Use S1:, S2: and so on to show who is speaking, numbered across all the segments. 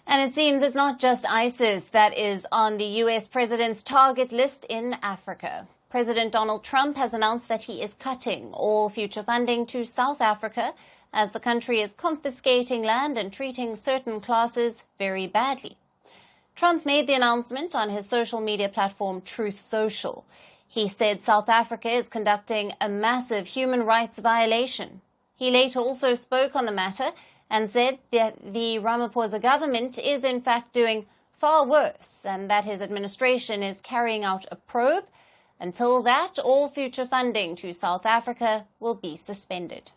S1: And it seems it's not just ISIS that is on the US president's target list in Africa. President Donald Trump has announced that he is cutting all future funding to South Africa as the country is confiscating land and treating certain classes very badly. Trump made the announcement on his social media platform Truth Social. He said South Africa is conducting a massive human rights violation. He later also spoke on the matter and said that the Ramaphosa government is in fact doing far worse and that his administration is carrying out a probe. Until that, all future funding to South Africa will be suspended.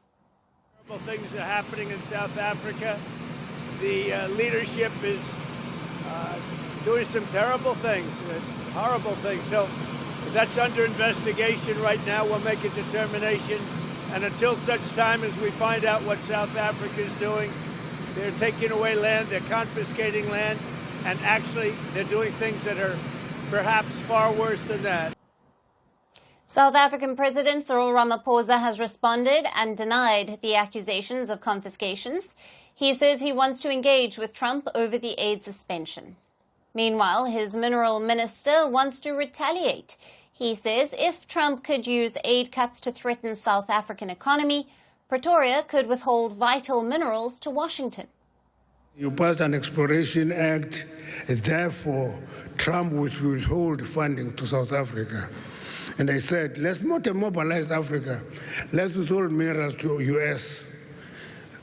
S2: Terrible things are happening in South Africa. The leadership is doing some terrible things, horrible things. So that's under investigation right now. We'll make a determination. And until such time as we find out what South Africa is doing, they're taking away land, they're confiscating land, and actually they're doing things that are perhaps far worse than that.
S1: South African President Cyril Ramaphosa has responded and denied the accusations of confiscations. He says he wants to engage with Trump over the aid suspension. Meanwhile, his mineral minister wants to retaliate. He says if Trump could use aid cuts to threaten South African economy, Pretoria could withhold vital minerals to Washington.
S3: You passed an Exploration Act, therefore Trump would withhold funding to South Africa. And I said, let's not mobilize Africa. Let's withhold minerals to U.S.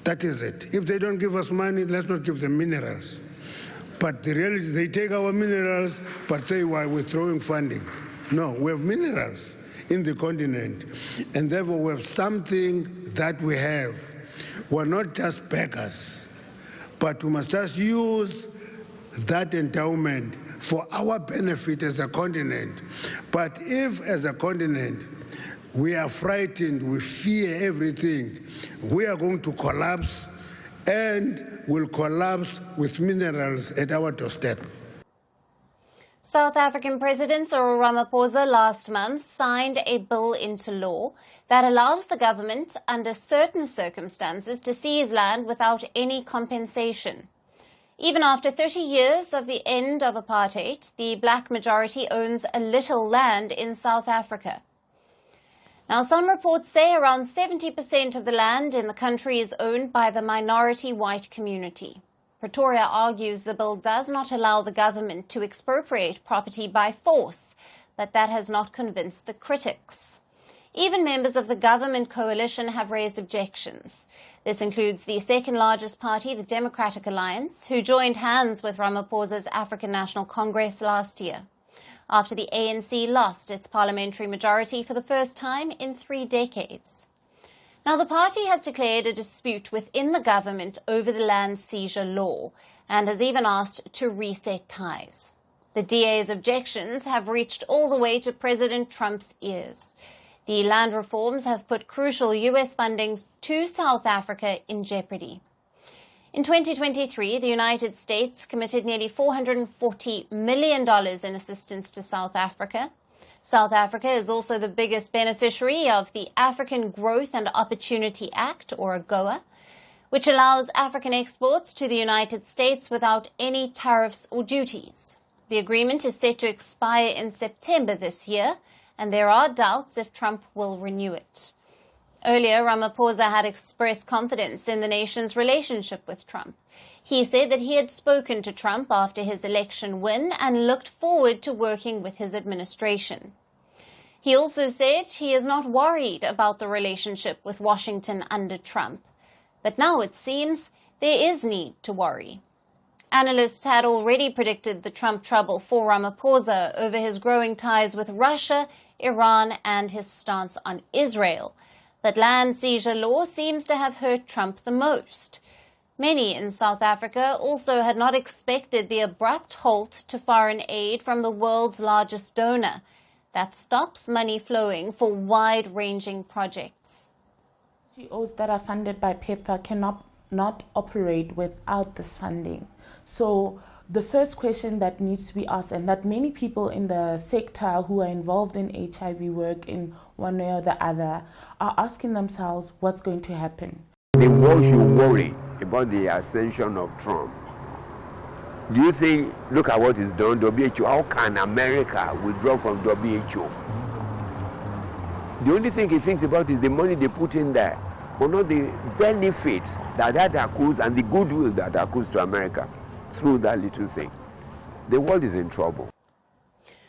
S3: That is it. If they don't give us money, let's not give them minerals. But the reality, they take our minerals, but say we're withdrawing funding. No, we have minerals in the continent, and therefore we have something that we have. We're not just beggars, but we must just use that endowment for our benefit as a continent. But if, as a continent, we are frightened, we fear everything, we are going to collapse, and will collapse with minerals at our doorstep.
S1: South African President Cyril Ramaphosa last month signed a bill into law that allows the government, under certain circumstances, to seize land without any compensation. Even after 30 years of the end of apartheid, the black majority owns a little land in South Africa. Now, some reports say around 70% of the land in the country is owned by the minority white community. Pretoria argues the bill does not allow the government to expropriate property by force, but that has not convinced the critics. Even members of the government coalition have raised objections. This includes the second largest party, the Democratic Alliance, who joined hands with Ramaphosa's African National Congress last year, after the ANC lost its parliamentary majority for the first time in 3 decades. Now, the party has declared a dispute within the government over the land seizure law and has even asked to reset ties. The DA's objections have reached all the way to President Trump's ears. The land reforms have put crucial U.S. funding to South Africa in jeopardy. In 2023, the United States committed nearly $440 million in assistance to South Africa. South Africa is also the biggest beneficiary of the African Growth and Opportunity Act, or AGOA, which allows African exports to the United States without any tariffs or duties. The agreement is set to expire in September this year, and there are doubts if Trump will renew it. Earlier, Ramaphosa had expressed confidence in the nation's relationship with Trump. He said that he had spoken to Trump after his election win and looked forward to working with his administration. He also said he is not worried about the relationship with Washington under Trump. But now it seems there is need to worry. Analysts had already predicted the Trump trouble for Ramaphosa over his growing ties with Russia, Iran, and his stance on Israel. But land seizure law seems to have hurt Trump the most. Many in South Africa also had not expected the abrupt halt to foreign aid from the world's largest donor. That stops money flowing for wide-ranging projects.
S4: NGOs that are funded by PEPFAR cannot not operate without this funding. So the first question that needs to be asked, and that many people in the sector who are involved in HIV work in one way or the other are asking themselves, what's going to happen?
S5: The world should worry about the ascension of Trump. Do you think, look at what is done, WHO, how can America withdraw from WHO? The only thing he thinks about is the money they put in there, but not the benefits that accrues and the goodwill that accrues to America through that little thing. The world is in trouble.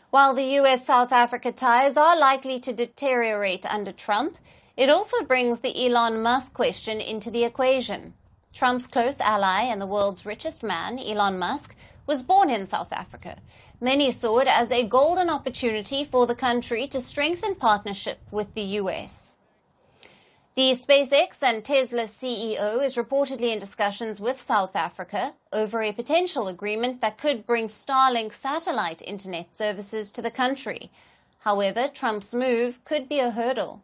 S1: While the US-South Africa ties are likely to deteriorate under Trump, it also brings the Elon Musk question into the equation. Trump's close ally and the world's richest man, Elon Musk, was born in South Africa. Many saw it as a golden opportunity for the country to strengthen partnership with the US. The SpaceX and Tesla CEO is reportedly in discussions with South Africa over a potential agreement that could bring Starlink satellite internet services to the country. However, Trump's move could be a hurdle.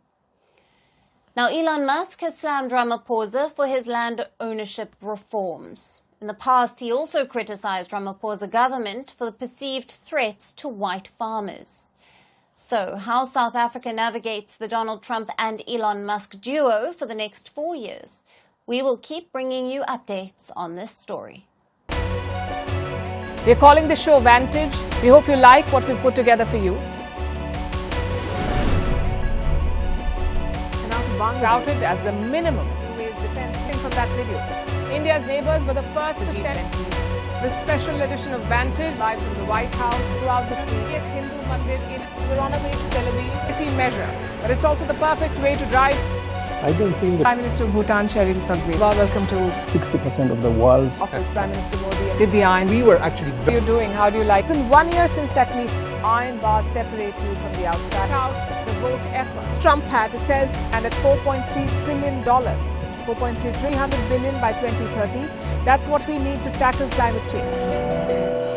S1: Now, Elon Musk has slammed Ramaphosa for his land ownership reforms. In the past, he also criticized Ramaphosa government for the perceived threats to white farmers. So, how South Africa navigates the Donald Trump and Elon Musk duo for the next 4 years? We will keep bringing you updates on this story.
S6: We're calling the show Vantage. We hope you like what we put together for you. Touted as the minimum two-way defense from that video. India's neighbors were the first to send the special edition of Vantage live from the White House throughout the biggest Hindu mandir in. We're on our way to Tel Aviv. City measure, but it's also the perfect way to drive.
S7: I don't think that
S6: Prime Minister of Bhutan, Cyril, welcome to
S7: 60% of the world's
S6: office. Prime Minister Modi did the iron.
S7: we were actually
S6: How are you doing? How do you like? It's been 1 year since that meeting. Iron bars separate you from the outside. Out the vote efforts. Trump had, it says, and at $4.3 trillion, 300 billion by 2030. That's what we need to tackle climate change.